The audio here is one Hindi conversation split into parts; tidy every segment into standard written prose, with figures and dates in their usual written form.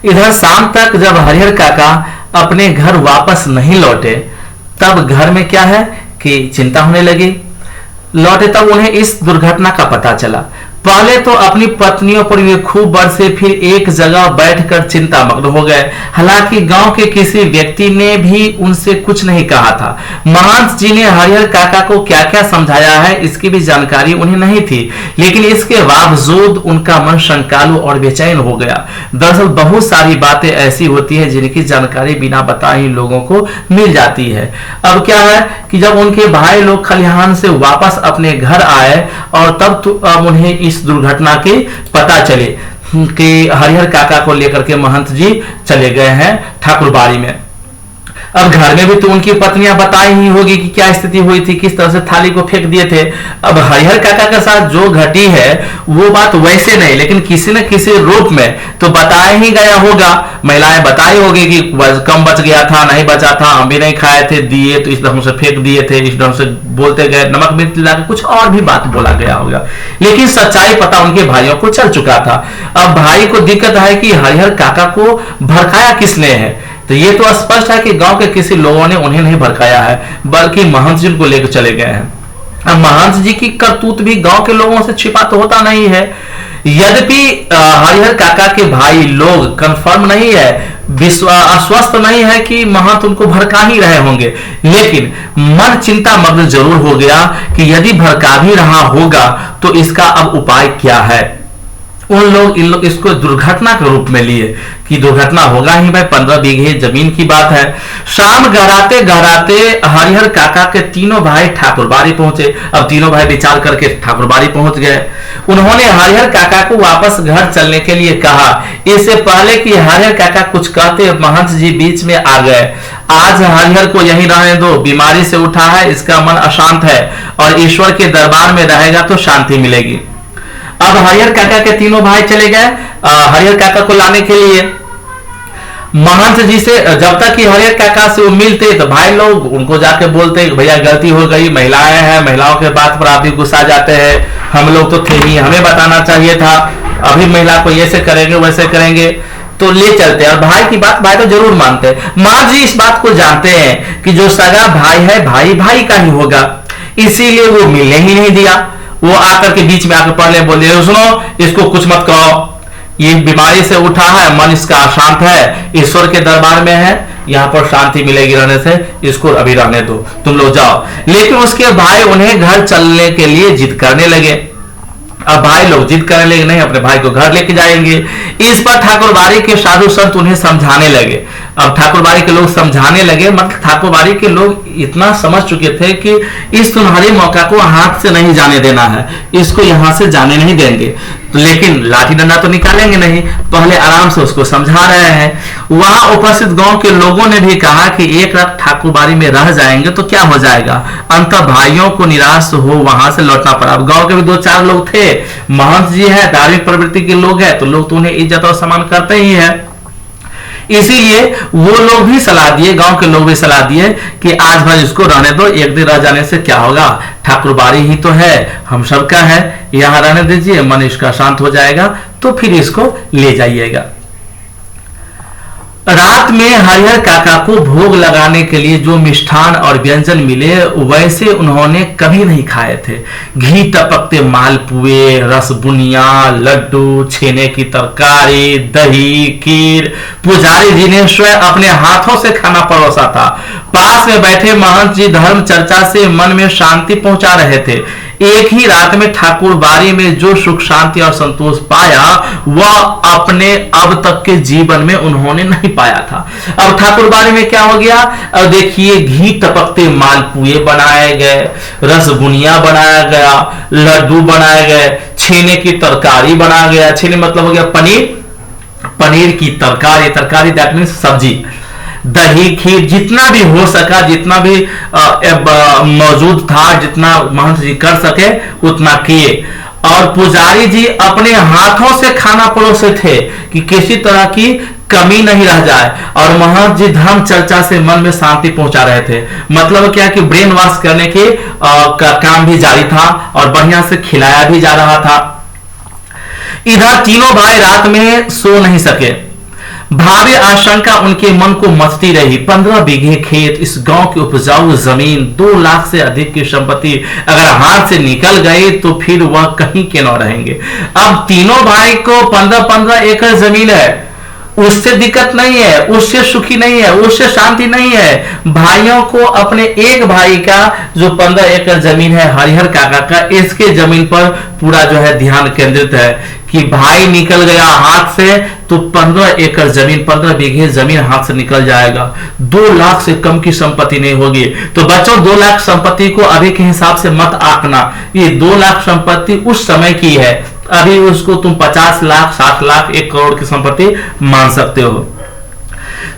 इधर शाम तक जब हरिहर काका अपने घर वापस नहीं लौटे, तब घर में क्या है कि चिंता होने लगी। लौटे तब उन्हें इस दुर्घटना का पता चला। पहले तो अपनी पत्नियों पर वे खूब बरसे, फिर एक जगह बैठकर चिंता मग्न हो गए। हालांकि गांव के किसी व्यक्ति ने भी उनसे कुछ नहीं कहा था। महंत जी ने हरिहर काका को क्या क्या समझाया है इसकी भी जानकारी उन्हें नहीं थी, लेकिन इसके बावजूद उनका मन शंकालु और बेचैन हो गया। दरअसल बहुत सारी बातें ऐसी होती है जिनकी जानकारी बिना बताए ही लोगों को मिल जाती है। अब क्या है कि जब उनके भाई लोग खलिहान से वापस अपने घर आए और तब तो उन्हें इस दुर्घटना के पता चले कि हरिहर काका को लेकर के महंत जी चले गए हैं ठाकुरबाड़ी में। अब घर में भी तो उनकी पत्नियां बताई ही होगी कि क्या स्थिति हुई थी, किस तरह से थाली को फेंक दिए थे। अब हरिहर काका के साथ जो घटी है वो बात वैसे नहीं, लेकिन किसी न किसी रूप में तो बताया ही गया होगा। महिलाएं बताई होगी कि कम बच गया था, नहीं बचा था, हम भी नहीं खाए थे, दिए तो इस ढंग से फेंक दिए थे, इस ढंग से बोलते गए, नमक मिर्च मिला कुछ और भी बात बोला गया होगा। लेकिन सच्चाई पता उनके भाइयों को चल चुका था। अब भाई को दिक्कत है कि हरिहर काका को भड़काया किसने है। तो ये तो स्पष्ट है कि गांव के किसी लोगों ने उन्हें नहीं भड़काया है, बल्कि महंत जी को लेकर चले गए हैं। अब महंत जी की करतूत भी गांव के लोगों से छिपा तो होता नहीं है। यद्यपि हरिहर काका के भाई लोग कंफर्म नहीं है, आश्वस्त नहीं है कि महंत उनको भड़का ही रहे होंगे, लेकिन मन चिंता मग्न जरूर हो गया कि यदि भड़का भी रहा होगा तो इसका अब उपाय क्या है। इन लोग इसको दुर्घटना के रूप में लिए कि दुर्घटना होगा ही भाई, 15 बीघे जमीन की बात है। शाम गहराते गहराते हरिहर काका के तीनों भाई ठाकुरबाड़ी पहुंचे। अब तीनों भाई विचार करके ठाकुरबाड़ी पहुंच गए। उन्होंने हरिहर काका को वापस घर चलने के लिए कहा। इससे पहले कि हरिहर काका कुछ कहते महंत जी बीच में आ गए। आज हरिहर को यहीं रहने दो, बीमारी से उठा है, इसका मन अशांत है और ईश्वर के दरबार में रहेगा तो शांति मिलेगी। अब हरिहर काका के तीनों भाई चले गए हरिहर काका को लाने के लिए। महंत जी से जब तक कि हरिहर काका से वो मिलते तो भाई लोग उनको जाके बोलते भैया गलती हो गई, महिलाएं हैं, महिलाओं के बात पर आप भी गुस्सा जाते हैं, हम लोग तो थे ही, हमें बताना चाहिए था, अभी महिला को ऐसे करेंगे वैसे करेंगे तो ले चलते। और भाई की बात भाई तो जरूर मानते हैं। मां जी इस बात को जानते हैं कि जो सगा भाई है भाई भाई का ही होगा, इसीलिए वो मिलने ही नहीं दिया। वो आकर के बीच में आकर पहले बोले सुनो इसको कुछ मत कहो, ये बीमारी से उठा है, मन इसका अशांत है, ईश्वर के दरबार में है, यहाँ पर शांति मिलेगी रहने से, इसको अभी रहने दो, तुम लोग जाओ। लेकिन उसके भाई उन्हें घर चलने के लिए जिद करने लगे। अब भाई लोग जिद करने लगे नहीं अपने भाई को घर लेके जाएंगे। इस पर ठाकुरबाड़ी के साधु संत उन्हें समझाने लगे। अब ठाकुरबाड़ी के लोग समझाने लगे, मतलब ठाकुरबाड़ी के लोग इतना समझ चुके थे कि इस सुनहरे मौका को हाथ से नहीं जाने देना है, इसको यहां से जाने नहीं देंगे। तो लेकिन लाठी डंडा तो निकालेंगे नहीं, पहले आराम से उसको समझा रहे हैं। वहां उपस्थित गांव के लोगों ने भी कहा कि एक रात ठाकुरबाड़ी में रह जाएंगे तो क्या हो जाएगा। अंत भाइयों को निराश हो वहां से लौटना पड़ा। अब गांव के भी 2-4 लोग थे, महंत जी है, धार्मिक प्रवृत्ति के लोग हैं, तो लोग तो उन्हें इज्जत और सम्मान करते ही है। इसीलिए वो लोग भी सलाह दिए, गांव के लोग भी सलाह दिए कि आज भर इसको रहने दो, एक दिन रह जाने से क्या होगा, ठाकुरबाड़ी ही तो है, हम सबका है, यहां रहने दीजिए, मन इसका शांत हो जाएगा तो फिर इसको ले जाइएगा। रात में हरिहर काका को भोग लगाने के लिए जो मिष्ठान और व्यंजन मिले वैसे उन्होंने कभी नहीं खाए थे। घी टपकते मालपुए, रसबुनिया, लड्डू, छेने की तरकारी, दही, खीर पुजारी जी ने स्वयं अपने हाथों से खाना परोसा था। पास में बैठे महंत जी धर्म चर्चा से मन में शांति पहुंचा रहे थे। एक ही रात में ठाकुरबाड़ी में जो सुख शांति और संतोष पाया वह अपने अब तक के जीवन में उन्होंने नहीं पाया था। अब ठाकुरबाड़ी में क्या हो गया, अब देखिए घी टपकते मालपुए बनाए गए, रसबुनिया बनाया गया, लड्डू बनाए गए, छेने की तरकारी बनाया गया। छेने मतलब हो गया पनीर, पनीर की तरकारी, तरकारी दैट मीन्स सब्जी, दही, खीर, जितना भी हो सका, जितना भी मौजूद था, जितना महंत जी कर सके उतना किए। और पुजारी जी अपने हाथों से खाना परोसे थे कि किसी तरह की कमी नहीं रह जाए। और महंत जी धर्म चर्चा से मन में शांति पहुंचा रहे थे। मतलब क्या कि ब्रेन वॉश करने के का काम भी जारी था और बढ़िया से खिलाया भी जा रहा था। इधर तीनों भाई रात में सो नहीं सके। भावी आशंका उनके मन को मथती रही। 15 बीघे खेत, इस गांव की उपजाऊ जमीन, 2 लाख से अधिक की संपत्ति अगर हाथ से निकल गई तो फिर वह कहीं के न रहेंगे। अब तीनों भाई को 15-15 एकड़ जमीन है, उससे दिक्कत नहीं है, उससे सुखी नहीं है, उससे शांति नहीं है। भाइयों को अपने एक भाई का जो 15 एकड़ जमीन है हरिहर काका का, इसके जमीन पर पूरा जो है ध्यान केंद्रित है कि भाई निकल गया हाथ से तो 15 एकड़ जमीन, 15 बीघे जमीन हाथ से निकल जाएगा। 2 लाख से कम की संपत्ति नहीं होगी। तो बच्चों 2 लाख संपत्ति को अभी के हिसाब से मत आंकना, ये 2 लाख संपत्ति उस समय की है, अभी उसको तुम 50 लाख, 60 लाख, 1 करोड़ की संपत्ति मान सकते हो।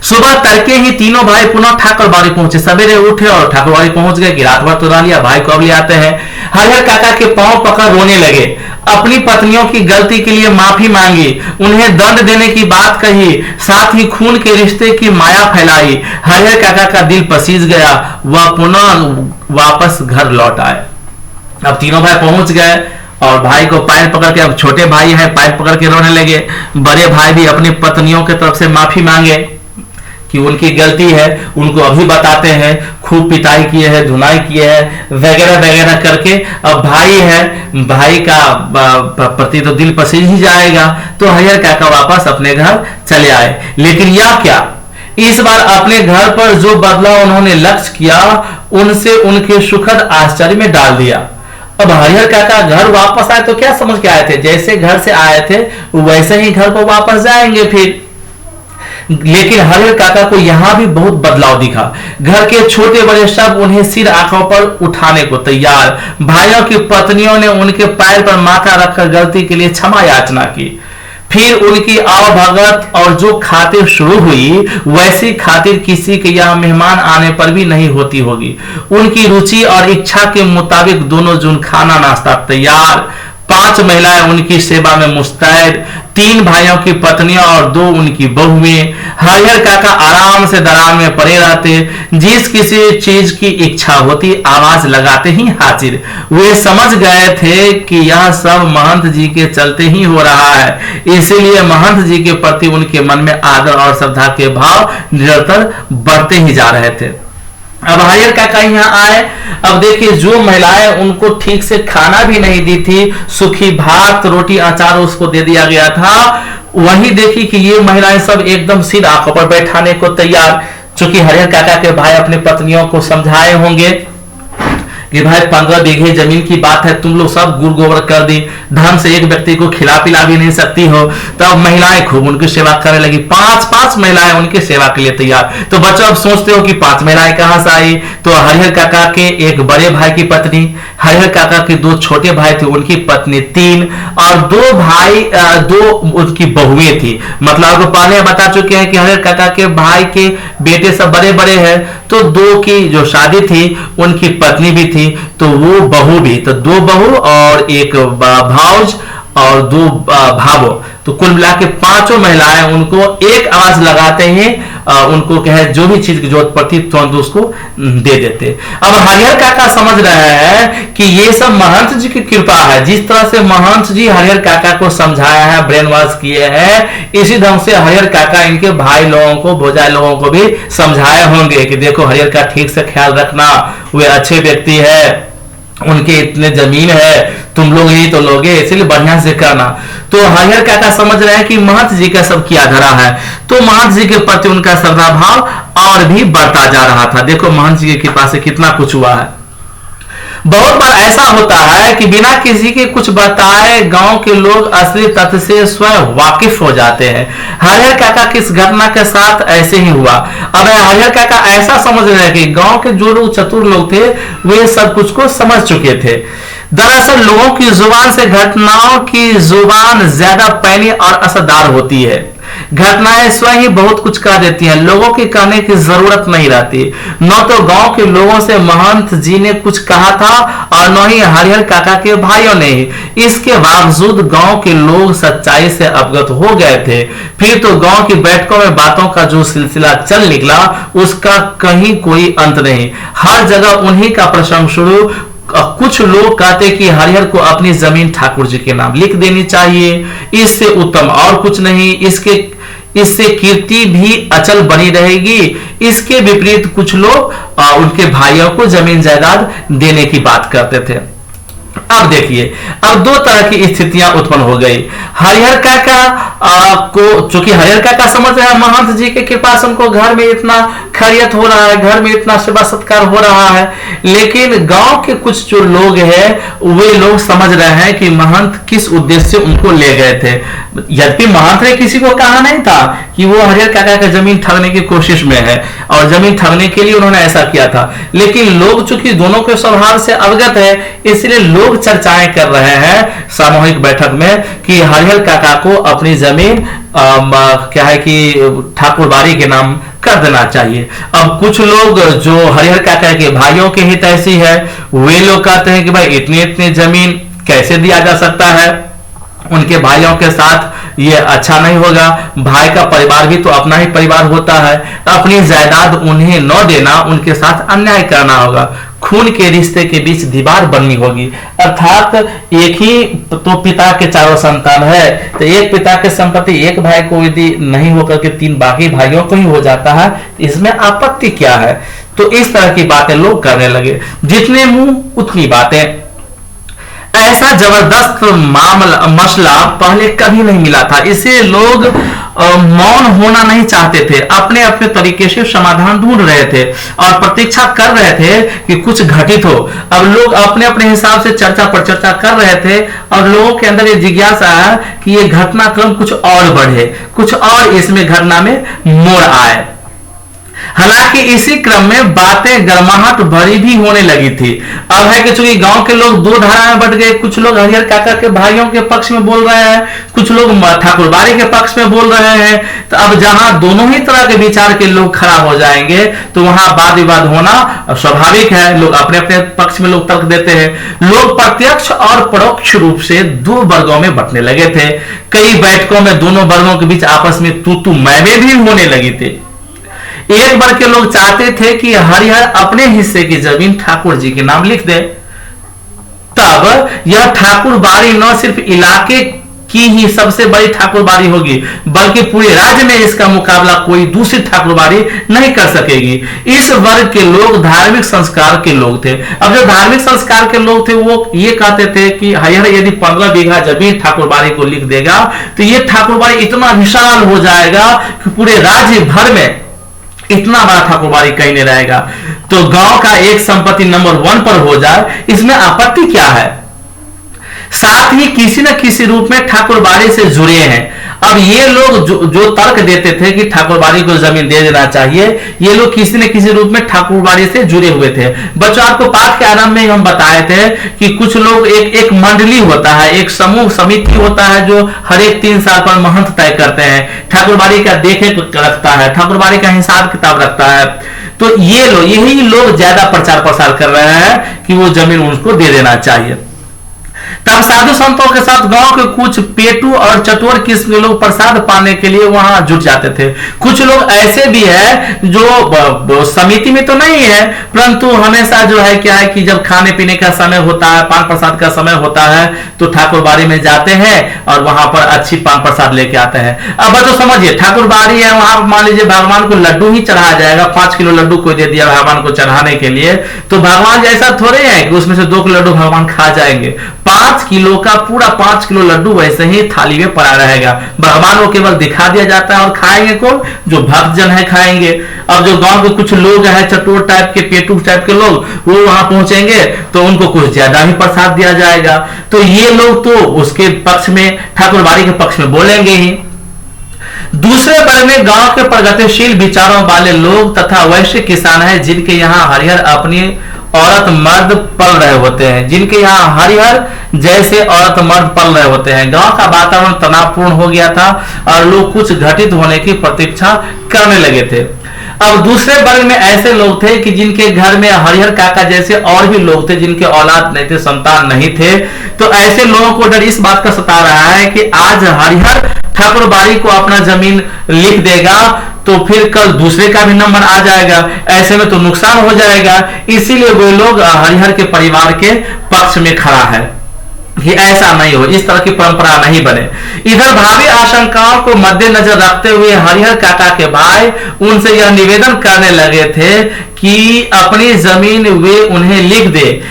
सुबह तड़के ही तीनों भाई पुनः ठाकुरबाड़ी पहुंचे। सवेरे उठे और ठाकुरबाड़ी पहुंच गए कि रात भर तो रह लिया, भाई को अब ले आते हैं। हरिहर काका के पांव पकड़ रोने लगे, अपनी पत्नियों की गलती के लिए माफी मांगी, उन्हें दंड देने की बात कही, साथ ही खून के रिश्ते की माया फैलाई। हरिहर काका का दिल पसीज गया, वह पुनः वापस घर लौट आए। अब तीनों भाई पहुंच गए और भाई को पैर पकड़ के, अब छोटे भाई हैं, पैर पकड़ के रोने लगे। बड़े भाई भी अपनी पत्नियों की तरफ से माफी मांगे कि उनकी गलती है, उनको अभी बताते हैं, खूब पिटाई किए हैं, धुनाई किए हैं, वगैरह वगैरह करके। अब भाई है, भाई का प्रति तो दिल पसीज ही जाएगा। तो हरिहर काका वापस अपने घर चले आए। लेकिन यह क्या, इस बार अपने घर पर जो बदलाव उन्होंने लक्ष्य किया उनसे उनके सुखद आश्चर्य में डाल दिया। अब हरिहर काका घर वापस आए तो क्या समझ के आए थे, जैसे घर से आए थे वैसे ही घर को वापस जाएंगे फिर। लेकिन हरिहर काका को यहां भी बहुत बदलाव दिखा। घर के छोटे बड़े सब उन्हें सिर आंखों पर उठाने को तैयार। भाइयों की पत्नियों ने उनके पैर पर माथा रखकर गलती के लिए क्षमा याचना की। फिर उनकी आवभगत और जो खातिर शुरू हुई वैसी खातिर किसी के यहाँ मेहमान आने पर भी नहीं होती होगी। उनकी रुचि और इच्छा के मुताबिक दोनों जन खाना नाश्ता तैयार। 5 महिलाएं उनकी सेवा में मुस्तैद, 3 भाइयों की पत्नियां और 2 उनकी बहुएं। हरिहर काका आराम से दरार में पड़े रहते, जिस किसी चीज की इच्छा होती आवाज लगाते ही हाजिर। वे समझ गए थे कि यह सब महंत जी के चलते ही हो रहा है, इसीलिए महंत जी के प्रति उनके मन में आदर और श्रद्धा के भाव निरंतर बढ़ते ही जा रहे थे। अब हरिहर काका यहाँ आए। अब देखिए, जो महिलाएं उनको ठीक से खाना भी नहीं दी थी, सूखी भात रोटी अचार उसको दे दिया गया था, वही देखी कि ये महिलाएं सब एकदम सिर आंखों पर बैठाने को तैयार। चूंकि हरिहर काका के भाई अपनी पत्नियों को समझाए होंगे कि भाई 15 बीघे जमीन की बात है, तुम लोग सब गुड़ गोबर कर दी, ढंग से एक व्यक्ति को खिला पिला भी नहीं सकती हो। तब महिलाएं खूब उनकी सेवा करने लगी। 5 महिलाएं उनकी सेवा के लिए तैयार। तो बच्चों अब सोचते हो कि 5 महिलाएं कहां से आई, तो हरिहर काका के एक बड़े भाई की पत्नी, हरिहर काका के 2 छोटे भाई थे उनकी पत्नी 3, और 2 भाई 2 उनकी बहुएं थी। मतलब आपको पहले बता चुके हैं कि हरिहर काका के भाई के बेटे सब बड़े बड़े हैं, तो 2 की जो शादी थी उनकी पत्नी भी थी, तो वो बहू भी, तो 2 बहू और 1 भाउज और 2 भावो, तो कुल मिला के 5 महिलाएं उनको एक आवाज लगाते हैं, उनको कहे जो भी चीज की जरूरत पड़ती तुरंत उसको दे देते। अब हरिहर काका समझ रहे हैं कि ये सब महंत जी की कृपा है। जिस तरह से महंत जी हरिहर काका को समझाया है, ब्रेन वॉश किए हैं, इसी ढंग से हरिहर काका इनके भाई लोगों को, भोजाई लोगों को भी समझाए होंगे कि देखो हरिहर का ठीक से ख्याल रखना, वे अच्छे व्यक्ति है, उनके इतने जमीन है, तुम लोग ही तो लोगे, इसलिए बढ़िया से करना। तो हरिहर काका समझ रहे हैं कि महंत जी का सब किया धरा है, तो महंत जी के प्रति उनका श्रद्धा भाव और भी बढ़ता जा रहा था। देखो महंत जी की कृपा से कितना कुछ हुआ है। बहुत बार ऐसा होता है कि बिना किसी के कुछ बताए गांव के लोग असली तथ्य से स्वयं वाकिफ हो जाते हैं। हरिहर काका की इस घटना के साथ ऐसे ही हुआ। अब हरिहर काका ऐसा समझ रहे हैं कि गांव के जो लोग चतुर लोग थे वे सब कुछ को समझ चुके थे। दरअसल लोगों की जुबान से घटनाओं की जुबान ज्यादा पैनी और असरदार होती है। घटनाएं स्वयं ही बहुत कुछ कह देती हैं, लोगों के कहने की जरूरत नहीं रहती। न तो गांव के लोगों से महंत जी ने कुछ कहा था और न ही हरिहर काका के भाइयों ने ही। इसके बावजूद गांव के लोग सच्चाई से अवगत हो गए थे। फिर तो गांव की बैठकों में बातों का जो सिलसिला चल निकला उसका कहीं कोई अंत नहीं। हर जगह उन्हीं का प्रसंग शुरू। कुछ लोग कहते कि हरिहर को अपनी जमीन ठाकुर जी के नाम लिख देनी चाहिए, इससे उत्तम और कुछ नहीं। इससे कीर्ति भी अचल बनी रहेगी। इसके विपरीत कुछ लोग उनके भाइयों को जमीन जायदाद देने की बात करते थे। अब देखिए, अब दो तरह की स्थितियां उत्पन्न हो गई। हरिहर काका को, चूंकि हरिहर काका समझ रहे हैं महंत जी के कृपा से उनको घर में इतना खैरियत हो रहा है, घर में इतना सेवा सत्कार हो रहा है, लेकिन गांव के कुछ जो लोग हैं वे लोग समझ रहे हैं कि महंत किस उद्देश्य से उनको ले गए थे। यद्यपि महंत ने किसी को कहा नहीं था कि वो हरिहर काका का जमीन ठगने की कोशिश में है और जमीन ठगने के लिए उन्होंने ऐसा किया था, लेकिन लोग चूंकि दोनों के स्वभाव से अवगत है, इसलिए लोग चर्चाएं कर रहे हैं सामूहिक बैठक में कि हरिहर काका को अपनी जमीन क्या है कि ठाकुरबाड़ी के नाम कर देना चाहिए। अब कुछ लोग जो हरिहर काका के भाइयों के हितैषी है वे लोग कहते हैं कि भाई इतनी इतनी जमीन कैसे दिया जा सकता है, उनके भाइयों के साथ ये अच्छा नहीं होगा, भाई का परिवार भी तो अपना ही परिवार होता है, अपनी जायदाद उन्हें न देना उनके साथ अन्याय करना होगा, खून के रिश्ते के बीच दीवार बननी होगी। अर्थात एक ही तो पिता के चारों संतान है, तो एक पिता के संपत्ति एक भाई को यदि नहीं होकर के तीन बाकी भाइयों को ही हो जाता है, इसमें आपत्ति क्या है। तो इस तरह की बातें लोग करने लगे, जितने मुंह उतनी बातें। ऐसा जबरदस्त मसला पहले कभी नहीं मिला था, इसे लोग मौन होना नहीं चाहते थे, अपने अपने तरीके से समाधान ढूंढ रहे थे और प्रतीक्षा कर रहे थे कि कुछ घटित हो। अब लोग अपने अपने हिसाब से चर्चा पर चर्चा कर रहे थे और लोगों के अंदर ये जिज्ञासा है कि ये घटनाक्रम कुछ और बढ़े, कुछ और इसमें घटना में मोड़ आए। हालांकि इसी क्रम में बातें गर्माहट भरी भी होने लगी थी। अब है कि चूंकि गांव के लोग दो धारा में बट गए, कुछ लोग हरिहर काका के भाइयों के पक्ष में बोल रहे हैं, कुछ लोग ठाकुरबाड़ी के पक्ष में बोल रहे हैं। तो अब जहां दोनों ही तरह के विचार के लोग खड़ा हो जाएंगे तो वहां वाद विवाद होना स्वाभाविक है। लोग अपने अपने पक्ष में लोग तर्क देते हैं। लोग प्रत्यक्ष और परोक्ष रूप से दो वर्गों में बंटने लगे थे। कई बैठकों में दोनों वर्गों के बीच आपस में तू मैं भी होने लगी थी। एक वर्ग के लोग चाहते थे कि हरिहर अपने हिस्से की जमीन ठाकुर जी के नाम लिख दे, तब यह ठाकुरबाड़ी न सिर्फ इलाके की ही सबसे बड़ी ठाकुरबाड़ी होगी, बल्कि पूरे राज्य में इसका मुकाबला कोई दूसरी ठाकुरबाड़ी नहीं कर सकेगी। इस वर्ग के लोग धार्मिक संस्कार के लोग थे। अब जो धार्मिक संस्कार के लोग थे वो ये कहते थे कि हरिहर यदि 15 बीघा जमीन ठाकुरबाड़ी को लिख देगा तो ये ठाकुरबाड़ी इतना विशाल हो जाएगा कि पूरे राज्य भर में इतना बड़ा ठाकुरबाड़ी कहीं नहीं रहेगा, तो गांव का एक संपत्ति नंबर 1 पर हो जाए, इसमें आपत्ति क्या है। साथ ही किसी न किसी रूप में ठाकुरबाड़ी से जुड़े हैं। अब ये लोग जो तर्क देते थे कि ठाकुरबाड़ी को जमीन दे देना चाहिए, ये लोग किसी न किसी रूप में ठाकुरबाड़ी से जुड़े हुए थे। बच्चों, आपको पाठ के आरंभ में हम बताए थे कि कुछ लोग एक मंडली होता है, एक समूह समिति होता है जो हर एक 3 साल पर महंत तय करते हैं, ठाकुरबाड़ी का देख रखता है, ठाकुरबाड़ी का हिसाब किताब रखता है। तो ये लोग, यही लोग ज्यादा प्रचार प्रसार कर रहे हैं कि वो जमीन उनको दे देना चाहिए। तब साधु संतों के साथ गांव के कुछ पेटू और चटोर किस्म के लोग प्रसाद पाने के लिए वहां जुट जाते थे। कुछ लोग ऐसे भी है जो समिति में तो नहीं है, परंतु हमेशा जो है क्या है कि जब खाने पीने का समय होता है, पान प्रसाद का समय होता है, तो ठाकुरबाड़ी में जाते हैं और वहां पर अच्छी पान प्रसाद लेके आते हैं। अब बच्चों समझिए, ठाकुरबाड़ी है, वहां मान लीजिए भगवान को लड्डू ही चढ़ाया जाएगा, 5 किलो लड्डू कोई दे दिया भगवान को चढ़ाने के लिए, तो भगवान जैसा थोड़े है कि उसमें से 2 किलो लड्डू भगवान खा जाएंगे। 5 किलो का पूरा 5 किलो लड्डू वैसे ही थाली में पड़ा रहेगा। भगवान को केवल दिखा दिया जाता है और खाएंगे कौन? जो भक्तजन है खाएंगे। अब जो गांव के कुछ लोग हैं चटोर टाइप के, पेटू टाइप के लोग, वो वहां पहुंचेंगे तो उनको कुछ ज्यादा ही प्रसाद दिया जाएगा। तो ये लोग तो उसके पक्ष में, ठाकुरबाड़ी के पक्ष में बोलेंगे ही। दूसरे वर्ग में गांव के प्रगतिशील विचारों वाले लोग तथा वैश्य किसान हैं, जिनके यहाँ हरिहर अपनी औरत मर्द पल रहे होते हैं, जिनके यहाँ हरिहर जैसे औरत मर्द पल रहे होते हैं। गांव का वातावरण तनावपूर्ण हो गया था और लोग कुछ घटित होने की प्रतीक्षा करने लगे थे। अब दूसरे वर्ग में ऐसे लोग थे कि जिनके घर में हरिहर काका जैसे और भी लोग थे, जिनके औलाद नहीं थे, संतान नहीं थे। तो ऐसे लोगों को डर इस बात का सता रहा है कि आज हरिहर ठाकुरबाड़ी को अपना जमीन लिख देगा तो फिर कल दूसरे का भी नंबर आ जाएगा, ऐसे में तो नुकसान हो जाएगा। इसीलिए वे लोग हरिहर के परिवार के पक्ष में खड़ा है। कि ऐसा नहीं हो, इस तरह की परंपरा नहीं बने। इधर भावी आशंकाओं को मद्देनजर रखते हुए हरिहर काका के भाई उनसे यह निवेदन करने लगे थे कि अपनी जमीन वे उन्हें लिख दे,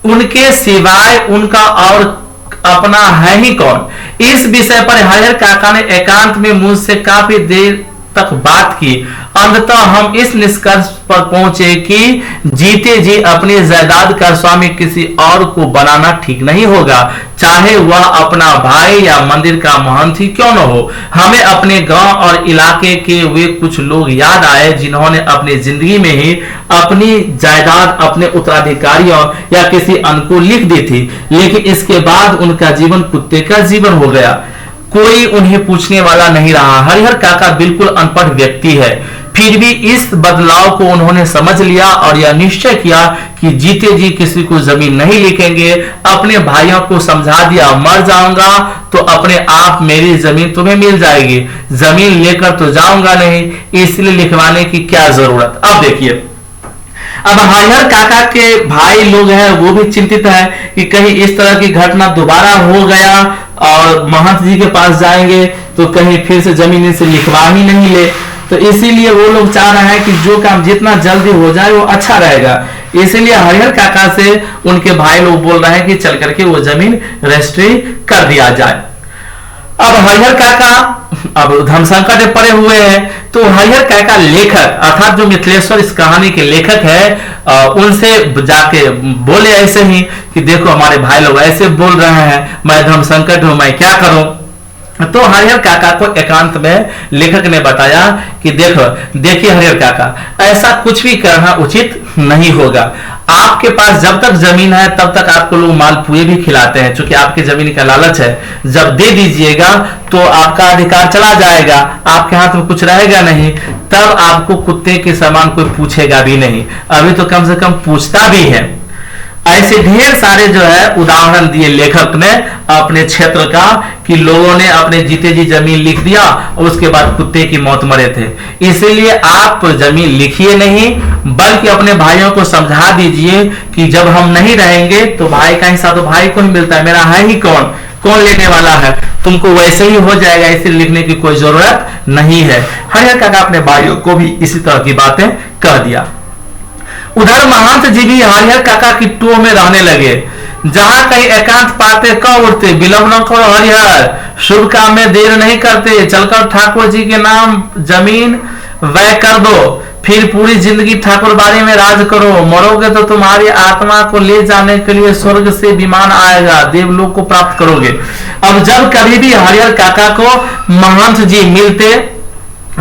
उनके सिवाय उनका और अपना है ही कौन। इस विषय पर हरिहर काका ने एकांत में मुझसे काफी देर तक बात की। अंततः हम इस निष्कर्ष पर पहुंचे कि जीते जी अपनी जायदाद का स्वामी किसी और को बनाना ठीक नहीं होगा, चाहे वह अपना भाई या मंदिर का महंत ही क्यों न हो। हमें अपने गांव और इलाके के वे कुछ लोग याद आए जिन्होंने अपनी जिंदगी में ही अपनी जायदाद अपने उत्तराधिकारियों या किसी अन्य को लिख दी थी, लेकिन इसके बाद उनका जीवन कुत्ते का जीवन हो गया, कोई उन्हें पूछने वाला नहीं रहा। हरिहर काका बिल्कुल अनपढ़ व्यक्ति है, फिर भी इस बदलाव को उन्होंने समझ लिया और यह निश्चय किया कि जीते जी किसी को जमीन नहीं लिखेंगे। अपने भाइयों को समझा दिया, मर जाऊंगा तो अपने आप मेरी जमीन तुम्हें मिल जाएगी, जमीन लेकर तो जाऊंगा नहीं, इसलिए लिखवाने की क्या जरूरत। अब देखिए, अब हरिहर काका के भाई लोग हैं वो भी चिंतित है कि कहीं इस तरह की घटना दोबारा हो गया और महंत जी के पास जाएंगे तो कहीं फिर से जमीन से लिखवा ही नहीं ले। तो इसीलिए वो लोग चाह रहे हैं कि जो काम जितना जल्दी हो जाए वो अच्छा रहेगा। इसीलिए हरिहर काका से उनके भाई लोग बोल रहे हैं कि चल करके वो जमीन रजिस्ट्री कर दिया जाए। अब हरिहर काका अब धर्म संकट में पड़े हुए हैं, तो हरिहर काका लेखक अर्थात जो मिथिलेश्वर इस कहानी के लेखक है उनसे जाके बोले ऐसे ही कि देखो हमारे भाई लोग ऐसे बोल रहे हैं, मैं धर्म संकट हूं, मैं क्या करूं। तो हरिहर काका को एकांत में लेखक ने बताया कि देखिए हरिहर काका, ऐसा कुछ भी करना उचित नहीं होगा। आपके पास जब तक जमीन है तब तक आपको लोग मालपुए भी खिलाते हैं, क्योंकि आपकी जमीन का लालच है। जब दे दीजिएगा तो आपका अधिकार चला जाएगा, आपके हाथ में कुछ रहेगा नहीं, तब आपको कुत्ते के समान कोई पूछेगा भी नहीं। अभी तो कम से कम पूछता भी है। ऐसे ढेर सारे जो है उदाहरण दिए लेखक ने अपने क्षेत्र का कि लोगों ने अपने जीते जी जमीन लिख दिया और उसके बाद कुत्ते की मौत मरे थे। इसलिए आप जमीन लिखिए नहीं, बल्कि अपने भाइयों को समझा दीजिए कि जब हम नहीं रहेंगे तो भाई का हिस्सा तो भाई को ही मिलता है, मेरा है ही कौन लेने वाला है, तुमको वैसे ही हो जाएगा, इसलिए लिखने की कोई जरूरत नहीं है। हरिहर काका अपने भाइयों को भी इसी तरह की बातें कह दिया। उधर महंत जी भी हरिहर काका की टो में रहने लगे। जहां कहीं एकांत पाते कह उठते, विलंब न करो हरिहर, शुभ काम में देर नहीं करते, चलकर ठाकुर जी के नाम जमीन व्यय कर दो, फिर पूरी जिंदगी ठाकुरबाड़ी में राज करो। मरोगे तो तुम्हारी आत्मा को ले जाने के लिए स्वर्ग से विमान आएगा, देवलोक को प्राप्त करोगे। अब जब कभी भी हरिहर काका को महंत जी मिलते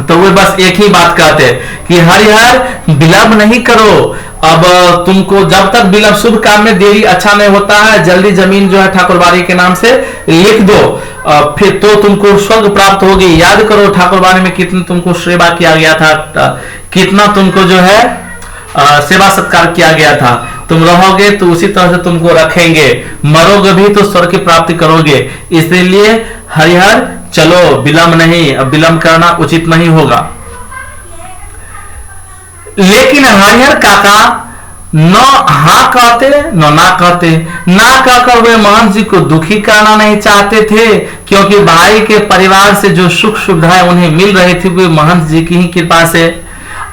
तो वे बस एक ही बात कहते कि हरिहर विलंब नहीं करो, अब तुमको जब तक विलंब, शुभ काम में देरी अच्छा नहीं होता है, जल्दी जमीन जो है ठाकुरबाड़ी के नाम से लिख दो, फिर तो तुमको स्वर्ग प्राप्त होगी। याद करो ठाकुरबाड़ी में कितनी तुमको सेवा किया गया था, कितना तुमको जो है सेवा सत्कार किया गया था। तुम रहोगे तो उसी तरह से तुमको रखेंगे, मरोगे भी तो स्वर्ग की प्राप्ति करोगे। इसलिए हरिहर चलो, विलंब नहीं, अब विलंब करना उचित नहीं होगा। लेकिन हरिहर काका न हाँ कहते न ना कहते। ना कहकर वे महंत जी को दुखी करना नहीं चाहते थे, क्योंकि भाई के परिवार से जो सुख सुविधाएं उन्हें मिल रही थी वे महंत जी की ही कृपा से।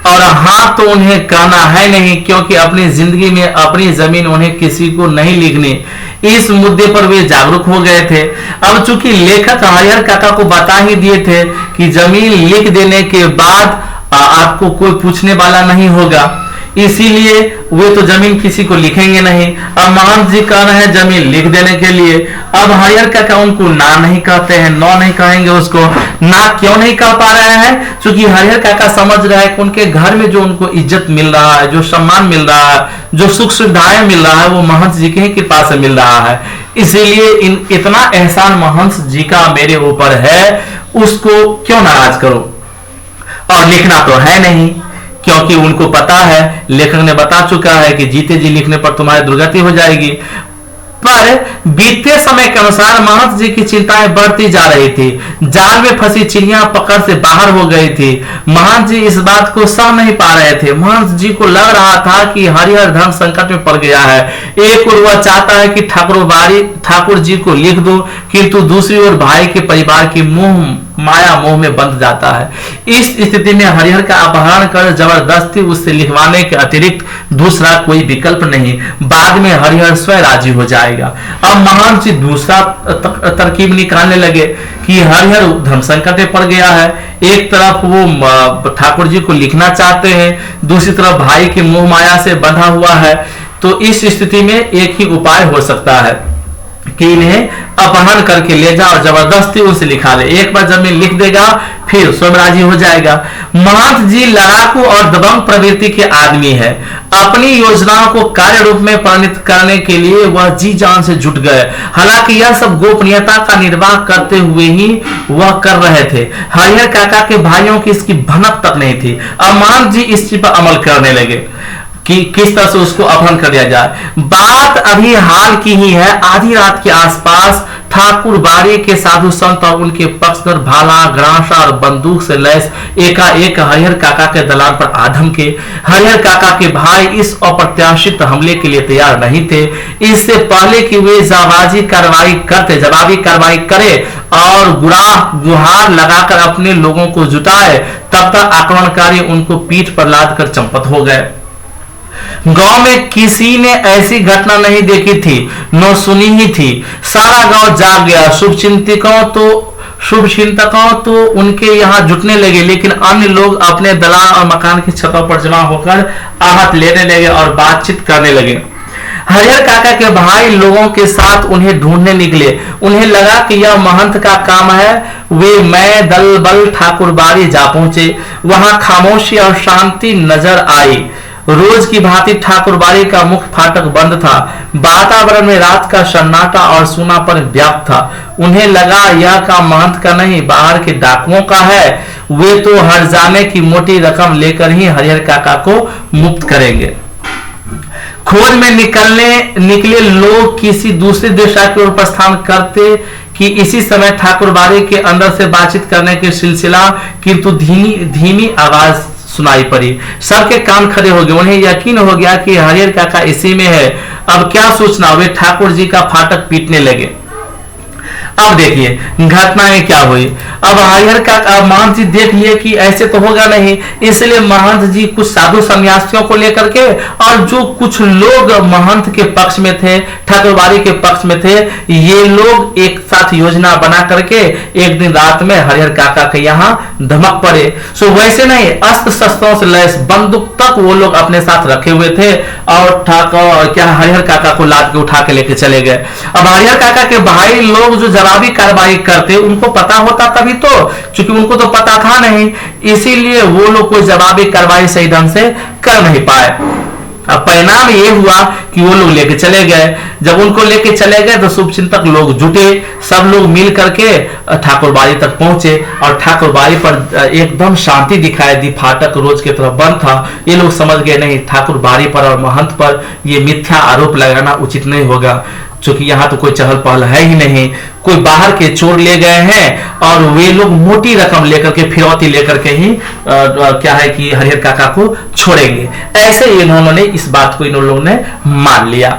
और हाँ तो उन्हें कहना है नहीं, क्योंकि अपनी जिंदगी में अपनी जमीन उन्हें किसी को नहीं लिखनी। इस मुद्दे पर वे जागरूक हो गए थे। अब चूंकि लेखक हरिहर काका को बता ही दिए थे कि जमीन लिख देने के बाद आपको कोई पूछने वाला नहीं होगा, इसीलिए वे तो जमीन किसी को लिखेंगे नहीं। अब महंत जी कह रहे हैं जमीन लिख देने के लिए। अब हरिहर काका उनको ना नहीं कहते हैं, नो नहीं कहेंगे उसको। ना क्यों नहीं कह पा रहे हैं? क्योंकि हरिहर काका समझ रहे हैं कि उनके घर में जो उनको इज्जत मिल रहा है, जो सम्मान मिल रहा है, जो सुख सुविधाएं मिल रहा है, वो महंत जी के कृपा से मिल रहा है। इसीलिए इतना एहसान महंत जी का मेरे ऊपर है, उसको क्यों नाराज करो। और लिखना तो है नहीं, क्योंकि उनको पता है, लेखक ने बता चुका है कि जीते जी लिखने पर तुम्हारी दुर्गति हो जाएगी। पर मगर बीतते समय के अनुसार महंत जी की चिंताएं बढ़ती जा रही थी। जाल में फंसी चिड़िया पकड़ से बाहर हो गई थी। महंत जी इस बात को सह नहीं पा रहे थे। महंत जी को लग रहा था कि हरिहर धर्म संकट में पड़ गया है। एक ओर वह चाहता है कि ठाकुर जी को लिख दो, किंतु दूसरी ओर भाई के परिवार की माया मोह में बंध जाता है। इस स्थिति में हरिहर का अपहरण कर जबरदस्ती उससे लिखवाने के अतिरिक्त दूसरा कोई विकल्प नहीं। बाद में हरिहर स्वयं राजी हो जाएगा। अब महंत जी दूसरा तरकीब निकालने लगे कि हरिहर धर्म संकट में पड़ गया है। एक तरफ वो ठाकुर जी को लिखना चाहते हैं, दूसरी तरफ भाई की मोह माया से बंधा हुआ है। तो इस स्थिति में एक ही उपाय हो सकता है कि इन्हें अपहरण करके ले जाओ और जबरदस्ती उनसे लिखा ले। एक बार जब मैं लिख देगा फिर स्वयं राजी हो जाएगा। महंत जी लड़ाकू और दबंग प्रवृत्ति के आदमी है। अपनी योजनाओं को कार्य रूप में परिणत करने के लिए वह जी जान से जुट गए। हालांकि यह सब गोपनीयता का निर्वाह करते हुए ही वह कर रहे थे। हरिहर काका के भाइयों की इसकी भनक तक नहीं थी। अब महंत जी इस चीज पर अमल करने लगे कि किस तरह से उसको अपहरण कर दिया जाए। बात अभी हाल की ही है। आधी रात के आसपास ठाकुर बाड़ी के साधु संत और उनके पक्षधर भाला ग्रांसा और बंदूक से लैस एकाएक हरिहर काका के दलान पर आधम के। हरिहर काका के भाई इस अप्रत्याशित हमले के लिए तैयार नहीं थे। इससे पहले कि वे जवाबी कार्रवाई करे और गुहार लगाकर अपने लोगों को जुटाए, तब तक आक्रमणकारी उनको पीठ पर लाद कर चंपत हो गए। गांव में किसी ने ऐसी घटना नहीं देखी थी, न सुनी ही थी। सारा गांव जाग गया। शुभचिंतकों तो उनके यहाँ जुटने लगे, लेकिन अन्य लोग अपने दलान और मकान की छतों पर जमा होकर आहट लेने लगे और बातचीत करने लगे। हरिहर काका के भाई लोगों के साथ उन्हें ढूंढने निकले। उन्हें लगा कि यह महंत का काम है। वे मैं दल बल ठाकुर बाड़ी जा पहुंचे। वहां खामोशी और शांति नजर आई। रोज की भांति ठाकुरबाड़ी का मुख्य फाटक बंद था। वातावरण में रात का सन्नाटा और सूनापन व्याप्त था। उन्हें लगा यह काम महंत का नहीं, बाहर के डाकुओं का है। वे तो हर्जाने की मोटी रकम लेकर ही हरिहर काका को मुक्त करेंगे। खोज में निकले लोग किसी दूसरी दिशा की ओर प्रस्थान करते कि इसी समय ठाकुरबाड़ी के अंदर से बातचीत करने के सिलसिला किंतु धीमी आवाज सुनाई पड़ी। सबके कान खड़े हो गए। उन्हें यकीन हो गया कि हरिहर काका इसी में है। अब क्या सोचना। वे ठाकुर जी का फाटक पीटने लगे। अब देखिए घटनाएं क्या हुई। अब हरिहर काका महंत जी देख लिए कि ऐसे तो होगा नहीं, इसलिए महंत जी कुछ साधु सन्यासियों को लेकर के और जो कुछ लोग महंत के पक्ष में थे, ठाकुरबाड़ी के पक्ष में थे, ये लोग एक साथ योजना बना करके एक दिन रात में हरिहर काका के यहाँ धमक पड़े। सो वैसे नहीं, अस्त्र शस्त्रों से लैस बंदूक तक वो लोग अपने साथ रखे हुए थे और हरिहर काका को लाद के उठा के लेके चले गए। अब हरिहर काका के भाई लोग जो जवाबी कार्रवाई करते, उनको पता होता तभी तो, क्योंकि उनको तो पता था नहीं, इसीलिए वो लोग कोई जवाबी कार्रवाई सही ढंग से कर नहीं पाए। अब परिणाम ये हुआ कि वो लोग लेके चले गए। जब उनको लेके चले गए तो शुभचिंतक लोग जुटे। सब लोग मिल करके ठाकुरबाड़ी तक पहुंचे और ठाकुरबाड़ी पर एकदम शांति दिखाई दी। फाटक रोज की तरफ बंद था। ये लोग समझ गए नहीं, ठाकुरबाड़ी पर और महंत पर ये मिथ्या आरोप लगाना उचित नहीं होगा, क्योंकि यहाँ तो कोई चहल पहल है ही नहीं। कोई बाहर के चोर ले गए हैं और वे लोग मोटी रकम लेकर के फिरौती लेकर के ही क्या है कि हरिहर काका को छोड़ेंगे। ऐसे इन्होंने इस बात को इन लोगों ने मान लिया।